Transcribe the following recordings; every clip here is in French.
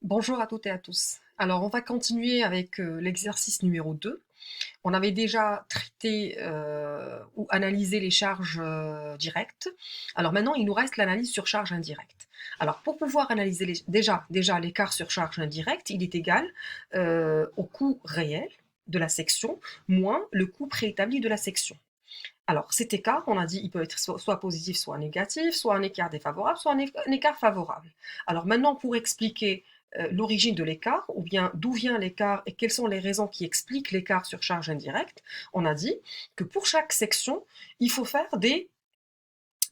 Bonjour à toutes et à tous. Alors, on va continuer avec l'exercice numéro 2. On avait déjà traité ou analysé les charges directes. Alors maintenant, il nous reste l'analyse sur charge indirecte. Alors, pour pouvoir analyser déjà l'écart sur charge indirecte, il est égal au coût réel de la section moins le coût préétabli de la section. Alors, cet écart, on a dit, il peut être soit positif, soit négatif, soit un écart défavorable, soit un écart favorable. Alors maintenant, pour expliquer l'origine de l'écart, ou bien d'où vient l'écart et quelles sont les raisons qui expliquent l'écart sur charge indirecte, on a dit que pour chaque section, il faut faire des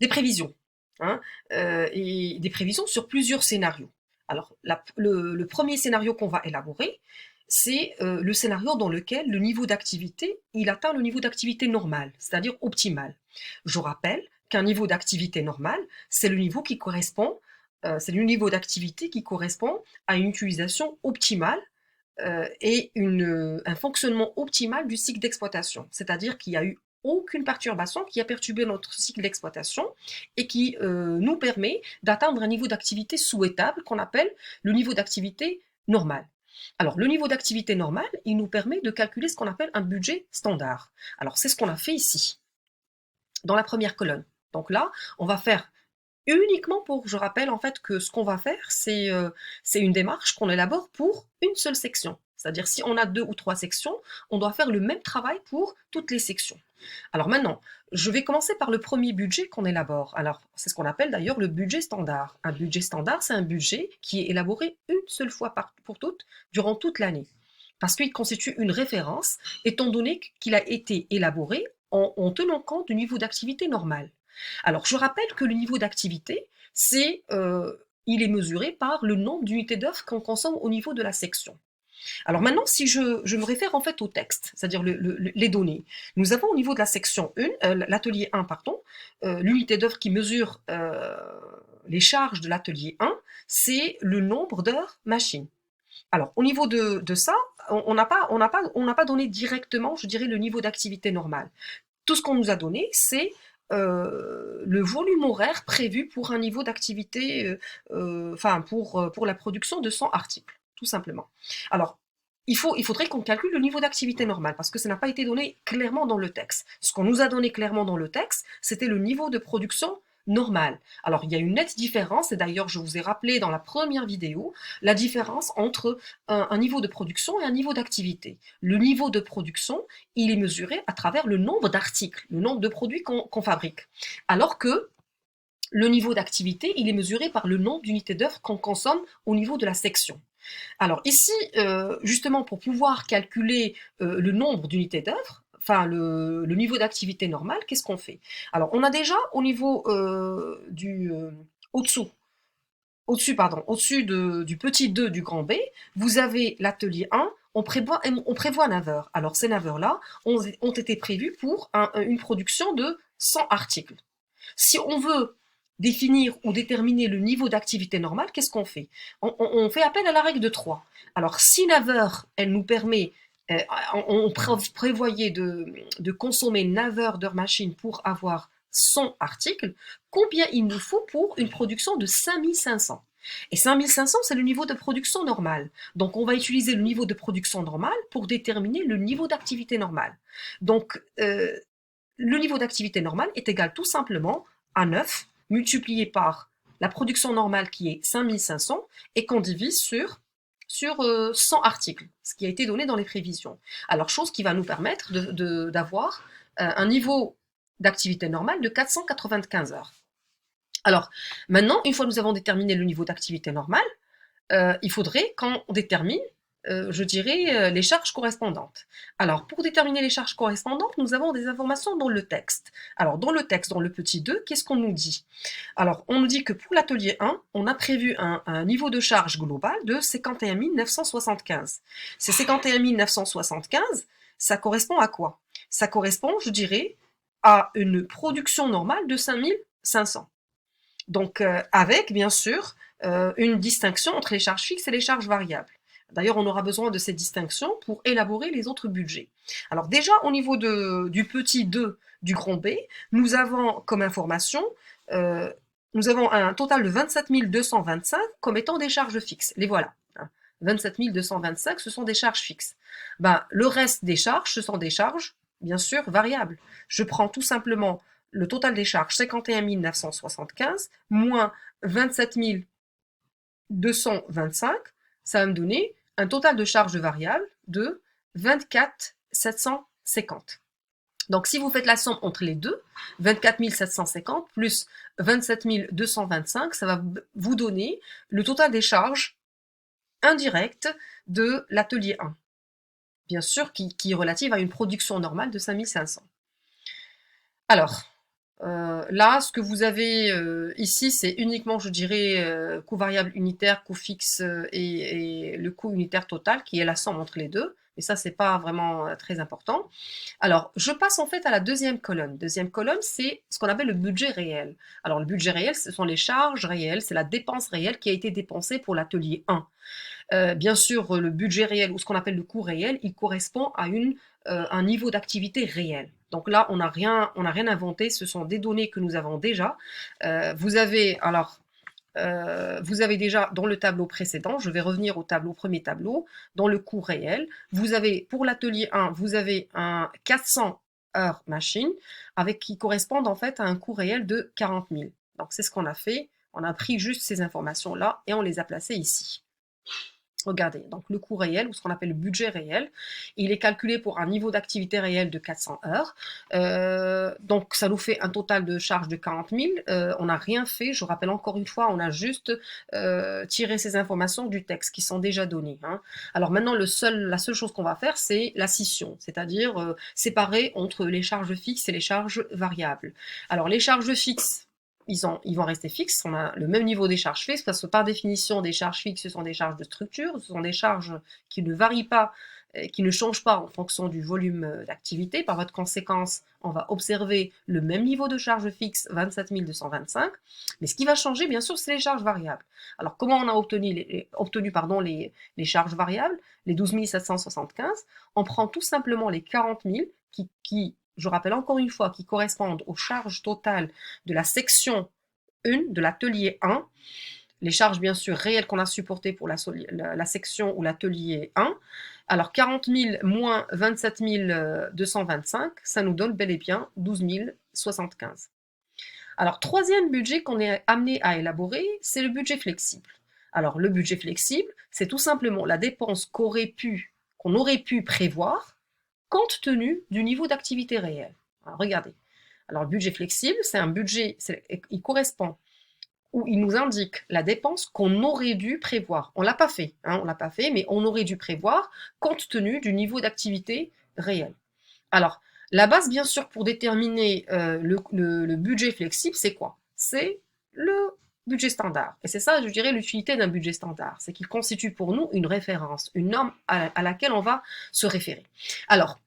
prévisions, hein, et des prévisions sur plusieurs scénarios. Alors, le premier scénario qu'on va élaborer, c'est le scénario dans lequel le niveau d'activité, il atteint le niveau d'activité normal, c'est-à-dire optimal. Je rappelle qu'un niveau d'activité normal, c'est le niveau qui correspond, c'est le niveau d'activité qui correspond à une utilisation optimale et un fonctionnement optimal du cycle d'exploitation. C'est-à-dire qu'il n'y a eu aucune perturbation qui a perturbé notre cycle d'exploitation et qui nous permet d'atteindre un niveau d'activité souhaitable qu'on appelle le niveau d'activité normal. Alors, le niveau d'activité normal, il nous permet de calculer ce qu'on appelle un budget standard. Alors, c'est ce qu'on a fait ici, dans la première colonne. Donc là, on va faire uniquement pour, je rappelle en fait que ce qu'on va faire, c'est une démarche qu'on élabore pour une seule section. C'est-à-dire si on a 2 ou 3 sections, on doit faire le même travail pour toutes les sections. Alors maintenant, je vais commencer par le premier budget qu'on élabore. Alors, c'est ce qu'on appelle d'ailleurs le budget standard. Un budget standard, c'est un budget qui est élaboré une seule fois pour toutes, durant toute l'année. Parce qu'il constitue une référence, étant donné qu'il a été élaboré en tenant compte du niveau d'activité normal. Alors, je rappelle que le niveau d'activité, il est mesuré par le nombre d'unités d'œuvre qu'on consomme au niveau de la section. Alors maintenant, si je me réfère en fait au texte, c'est-à-dire les données, nous avons au niveau de la section 1, l'atelier 1, pardon, l'unité d'œuvre qui mesure les charges de l'atelier 1, c'est le nombre d'heures machine. Alors, au niveau de ça, on n'a pas donné directement, je dirais, le niveau d'activité normal. Tout ce qu'on nous a donné, c'est le volume horaire prévu pour un niveau d'activité, pour la production de 100 articles, tout simplement. Alors, il faudrait qu'on calcule le niveau d'activité normal, parce que ça n'a pas été donné clairement dans le texte. Ce qu'on nous a donné clairement dans le texte, c'était le niveau de production normal. Alors, il y a une nette différence, et d'ailleurs, je vous ai rappelé dans la première vidéo, la différence entre un niveau de production et un niveau d'activité. Le niveau de production, il est mesuré à travers le nombre d'articles, le nombre de produits qu'on fabrique. Alors que le niveau d'activité, il est mesuré par le nombre d'unités d'œuvre qu'on consomme au niveau de la section. Alors ici, justement, pour pouvoir calculer le nombre d'unités d'œuvre, enfin le niveau d'activité normal, qu'est-ce qu'on fait? Alors on a déjà au niveau au-dessous, au-dessus du petit 2 du grand B, vous avez l'atelier 1, on prévoit 9 heures. Alors ces 9 heures-là ont été prévues pour une production de 100 articles. Si on veut définir ou déterminer le niveau d'activité normale, qu'est-ce qu'on fait? On fait appel à la règle de 3. Alors si 9 heures, elle nous permet, on prévoyait de consommer 9 heures d'heure machine pour avoir 100 articles, combien il nous faut pour une production de 5500? Et 5500, c'est le niveau de production normal. Donc, on va utiliser le niveau de production normal pour déterminer le niveau d'activité normale. Donc, le niveau d'activité normale est égal tout simplement à 9 multiplié par la production normale qui est 5500 et qu'on divise sur 100 articles, ce qui a été donné dans les prévisions. Alors, chose qui va nous permettre d'avoir un niveau d'activité normale de 495 heures. Alors, maintenant, une fois que nous avons déterminé le niveau d'activité normale, il faudrait qu'on détermine, je dirais, les charges correspondantes. Alors, pour déterminer les charges correspondantes, nous avons des informations dans le texte. Alors, dans le texte, dans le petit 2, qu'est-ce qu'on nous dit? Alors, on nous dit que pour l'atelier 1, on a prévu un niveau de charge global de 51 975. Ces 51 975, ça correspond à quoi? Ça correspond, je dirais, à une production normale de 5500. Donc, avec, bien sûr, une distinction entre les charges fixes et les charges variables. D'ailleurs, on aura besoin de cette distinction pour élaborer les autres budgets. Alors déjà, au niveau du petit 2 du grand B, nous avons comme information, nous avons un total de 27 225 comme étant des charges fixes. Les voilà. 27 225, ce sont des charges fixes. Ben, le reste des charges, ce sont des charges, bien sûr, variables. Je prends tout simplement le total des charges, 51 975, moins 27 225, ça va me donner un total de charges variables de 24 750. Donc, si vous faites la somme entre les deux, 24 750 plus 27 225, ça va vous donner le total des charges indirectes de l'atelier 1. Bien sûr, qui est relative à une production normale de 5500. Alors, là, ce que vous avez ici, c'est uniquement, je dirais, coût variable unitaire, coût fixe et le coût unitaire total, qui est la somme entre les deux. Mais ça, c'est pas vraiment très important. Alors, je passe en fait à la deuxième colonne. Deuxième colonne, c'est ce qu'on appelle le budget réel. Alors, le budget réel, ce sont les charges réelles, c'est la dépense réelle qui a été dépensée pour l'atelier 1. Bien sûr, le budget réel ou ce qu'on appelle le coût réel, il correspond à un niveau d'activité réel. Donc là, on n'a rien inventé, ce sont des données que nous avons déjà. Vous avez déjà dans le tableau précédent, je vais revenir au premier tableau, dans le coût réel, vous avez pour l'atelier 1, vous avez un 400 heures machine qui correspondent en fait à un coût réel de 40 000. Donc c'est ce qu'on a fait, on a pris juste ces informations-là et on les a placées ici. Regardez, donc le coût réel, ou ce qu'on appelle le budget réel, il est calculé pour un niveau d'activité réel de 400 heures. Donc ça nous fait un total de charge de 40 000. On n'a rien fait, je rappelle encore une fois, on a juste tiré ces informations du texte qui sont déjà données. Hein. Alors maintenant, la seule chose qu'on va faire, c'est la scission, c'est-à-dire séparer entre les charges fixes et les charges variables. Alors les charges fixes, ils vont rester fixes, on a le même niveau des charges fixes, parce que par définition, des charges fixes, ce sont des charges de structure, ce sont des charges qui ne varient pas, qui ne changent pas en fonction du volume d'activité. Par votre conséquence, on va observer le même niveau de charges fixes, 27 225, mais ce qui va changer, bien sûr, c'est les charges variables. Alors, comment on a obtenu les charges variables, les 12 775? On prend tout simplement les 40 000 qui je rappelle encore une fois, qui correspondent aux charges totales de la section 1, de l'atelier 1, les charges bien sûr réelles qu'on a supportées pour la section ou l'atelier 1. Alors 40 000 moins 27 225, ça nous donne bel et bien 12 075. Alors troisième budget qu'on est amené à élaborer, c'est le budget flexible. Alors le budget flexible, c'est tout simplement la dépense qu'on aurait pu prévoir compte tenu du niveau d'activité réel. Alors, regardez. Alors, le budget flexible, c'est un budget, il correspond, ou il nous indique la dépense qu'on aurait dû prévoir. On ne l'a pas fait, hein, on l'a pas fait, mais on aurait dû prévoir compte tenu du niveau d'activité réel. Alors, la base, bien sûr, pour déterminer le budget flexible, c'est quoi? C'est le budget standard. Et c'est ça, je dirais, l'utilité d'un budget standard. C'est qu'il constitue pour nous une référence, une norme à laquelle on va se référer. Alors,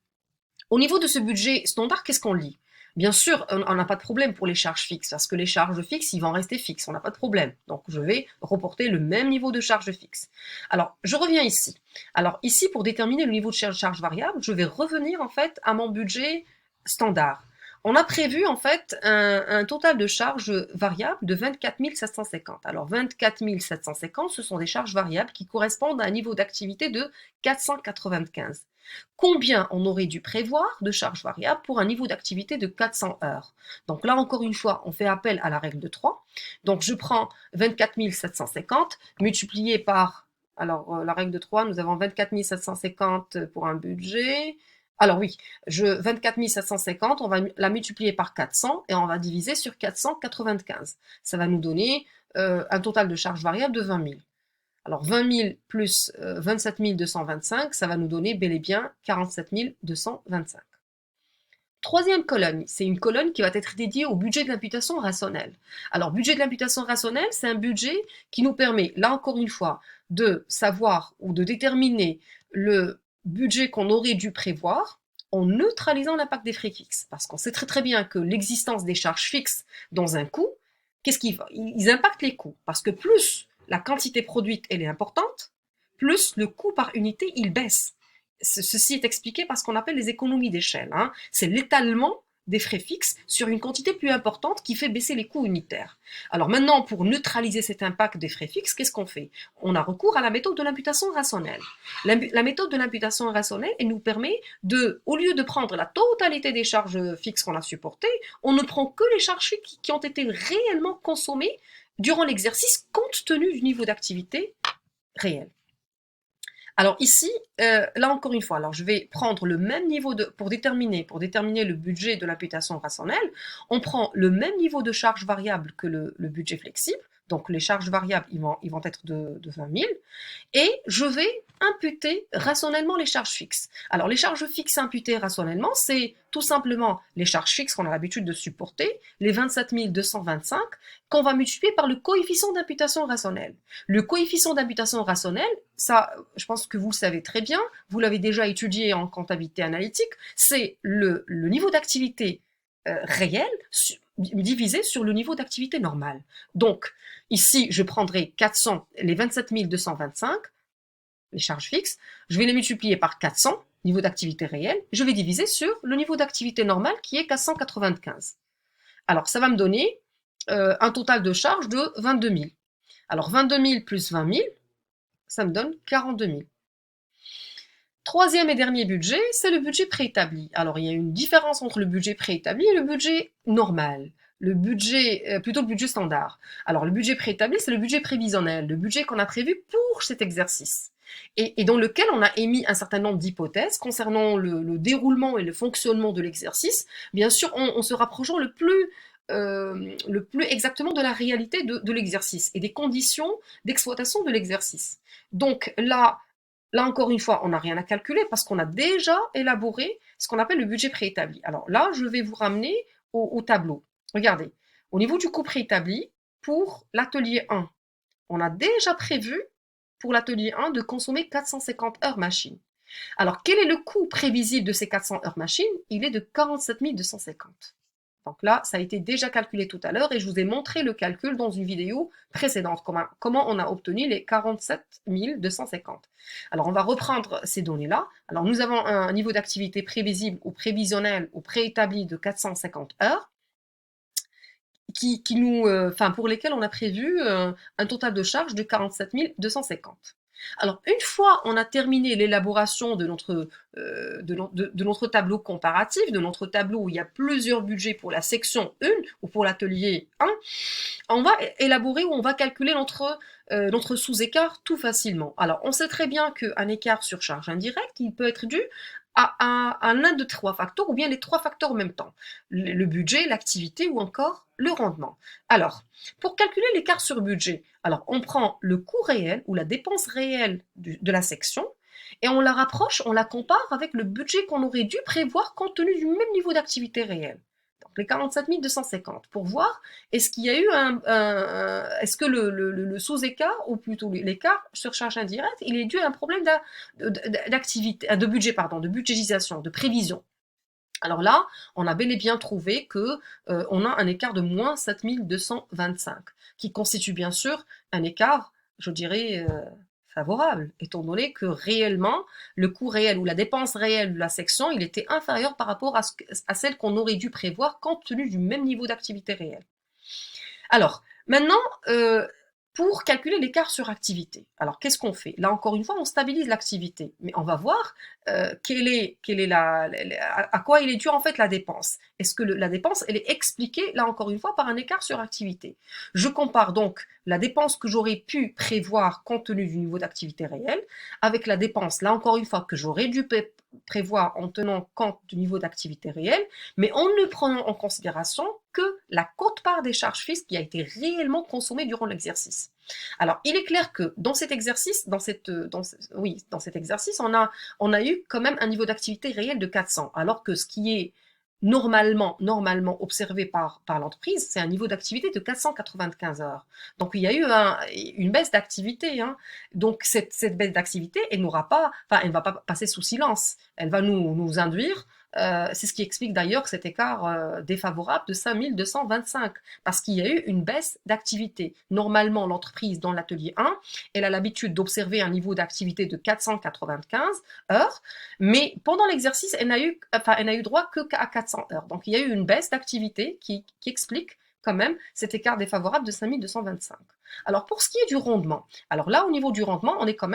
au niveau de ce budget standard, qu'est-ce qu'on lit? Bien sûr, on n'a pas de problème pour les charges fixes, parce que les charges fixes, ils vont rester fixes, on n'a pas de problème. Donc, je vais reporter le même niveau de charge fixe. Alors, je reviens ici. Alors, ici, pour déterminer le niveau de charge variable, je vais revenir, en fait, à mon budget standard. On a prévu, en fait, un total de charges variables de 24 750. Alors, 24 750, ce sont des charges variables qui correspondent à un niveau d'activité de 495. Combien on aurait dû prévoir de charges variables pour un niveau d'activité de 400 heures? Donc là, encore une fois, on fait appel à la règle de 3. Donc, je prends 24 750 multiplié par, alors la règle de 3, nous avons 24 750 pour un budget. Alors oui, 24 750, on va la multiplier par 400 et on va diviser sur 495. Ça va nous donner un total de charges variables de 20 000. Alors 20 000 plus 27 225, ça va nous donner bel et bien 47 225. Troisième colonne, c'est une colonne qui va être dédiée au budget de l'imputation rationnelle. Alors, budget de l'imputation rationnelle, c'est un budget qui nous permet, là encore une fois, de savoir ou de déterminer le budget qu'on aurait dû prévoir en neutralisant l'impact des frais fixes. Parce qu'on sait très très bien que l'existence des charges fixes dans un coût, ils impactent les coûts. Parce que plus la quantité produite elle est importante, plus le coût par unité il baisse. Ceci est expliqué par ce qu'on appelle les économies d'échelle. Hein. C'est l'étalement des frais fixes sur une quantité plus importante qui fait baisser les coûts unitaires. Alors maintenant, pour neutraliser cet impact des frais fixes, qu'est-ce qu'on fait? On a recours à la méthode de l'imputation rationnelle. La méthode de l'imputation rationnelle, elle nous permet de, au lieu de prendre la totalité des charges fixes qu'on a supportées, on ne prend que les charges fixes qui ont été réellement consommées durant l'exercice compte tenu du niveau d'activité réel. Alors ici, là encore une fois, alors je vais prendre le même niveau de, pour déterminer le budget de l'imputation rationnelle, on prend le même niveau de charges variables que le budget flexible, donc les charges variables, ils vont être de 20 000, et je vais imputer rationnellement les charges fixes. Alors les charges fixes imputées rationnellement, c'est tout simplement les charges fixes qu'on a l'habitude de supporter, les 27 225, qu'on va multiplier par le coefficient d'imputation rationnelle. Le coefficient d'imputation rationnelle, ça, je pense que vous le savez très bien, vous l'avez déjà étudié en comptabilité analytique, c'est le niveau d'activité réel divisé sur le niveau d'activité normale. Donc, ici, je prendrai 400, les 27 225, les charges fixes, je vais les multiplier par 400, niveau d'activité réel, je vais diviser sur le niveau d'activité normale qui est 495. Alors, ça va me donner un total de charges de 22 000. Alors, 22 000 plus 20 000, ça me donne 42 000. Troisième et dernier budget, c'est le budget préétabli. Alors, il y a une différence entre le budget préétabli et le budget normal. Plutôt le budget standard. Alors, le budget préétabli, c'est le budget prévisionnel, le budget qu'on a prévu pour cet exercice. Et dans lequel on a émis un certain nombre d'hypothèses concernant le déroulement et le fonctionnement de l'exercice, bien sûr, en se rapprochant le plus exactement de la réalité de l'exercice et des conditions d'exploitation de l'exercice. Donc là encore une fois, on n'a rien à calculer parce qu'on a déjà élaboré ce qu'on appelle le budget préétabli. Alors là, je vais vous ramener au tableau. Regardez, au niveau du coût préétabli, pour l'atelier 1, on a déjà prévu pour l'atelier 1 de consommer 450 heures machine. Alors, quel est le coût prévisible de ces 400 heures machine? Il est de 47 250. Donc là, ça a été déjà calculé tout à l'heure et je vous ai montré le calcul dans une vidéo précédente, comment on a obtenu les 47 250. Alors on va reprendre ces données-là. Alors nous avons un niveau d'activité prévisible ou prévisionnel ou préétabli de 450 heures pour lesquels on a prévu un total de charge de 47 250. Alors, une fois on a terminé l'élaboration de notre tableau comparatif, de notre tableau où il y a plusieurs budgets pour la section 1 ou pour l'atelier 1, on va élaborer ou on va calculer notre sous-écart tout facilement. Alors, on sait très bien qu'un écart sur charge indirecte, il peut être dû à l'un de trois facteurs ou bien les trois facteurs en même temps. Le budget, l'activité ou encore le rendement. Alors, pour calculer l'écart sur budget, alors on prend le coût réel ou la dépense réelle de la section et on la rapproche, on la compare avec le budget qu'on aurait dû prévoir compte tenu du même niveau d'activité réelle. Donc les 47 250 pour voir est-ce qu'il y a eu est-ce que le sous-écart ou plutôt l'écart sur charge indirecte, il est dû à un problème d'activité, de budget, pardon, de budgétisation, de prévision. Alors là, on a bel et bien trouvé que on a un écart de moins 7225, qui constitue bien sûr un écart, je dirais, favorable, étant donné que réellement, le coût réel ou la dépense réelle de la section, il était inférieur par rapport à celle qu'on aurait dû prévoir compte tenu du même niveau d'activité réelle. Alors, maintenant, pour calculer l'écart sur activité. Alors, qu'est-ce qu'on fait? Là, encore une fois, on stabilise l'activité, mais on va voir à quoi il est dû en fait la dépense. Est-ce que la dépense, elle est expliquée, là encore une fois, par un écart sur activité? Je compare donc la dépense que j'aurais pu prévoir compte tenu du niveau d'activité réel avec la dépense, là encore une fois, que j'aurais dû prévoir en tenant compte du niveau d'activité réel, mais en ne prenant en considération que la quote-part des charges fixes qui a été réellement consommée durant l'exercice. Alors, il est clair que dans cet exercice, dans cet exercice, on a eu quand même un niveau d'activité réel de 400, alors que ce qui est normalement observé par l'entreprise, c'est un niveau d'activité de 495 heures. Donc, il y a eu une baisse d'activité. Hein. Donc, cette baisse d'activité, elle ne va pas passer sous silence. Elle va nous induire C'est ce qui explique d'ailleurs cet écart défavorable de 5225, parce qu'il y a eu une baisse d'activité. Normalement, l'entreprise dans l'atelier 1, elle a l'habitude d'observer un niveau d'activité de 495 heures, mais pendant l'exercice, elle n'a eu droit que à 400 heures. Donc il y a eu une baisse d'activité qui explique quand même cet écart défavorable de 5225. Alors pour ce qui est du rendement, alors là au niveau du rendement, on est quand même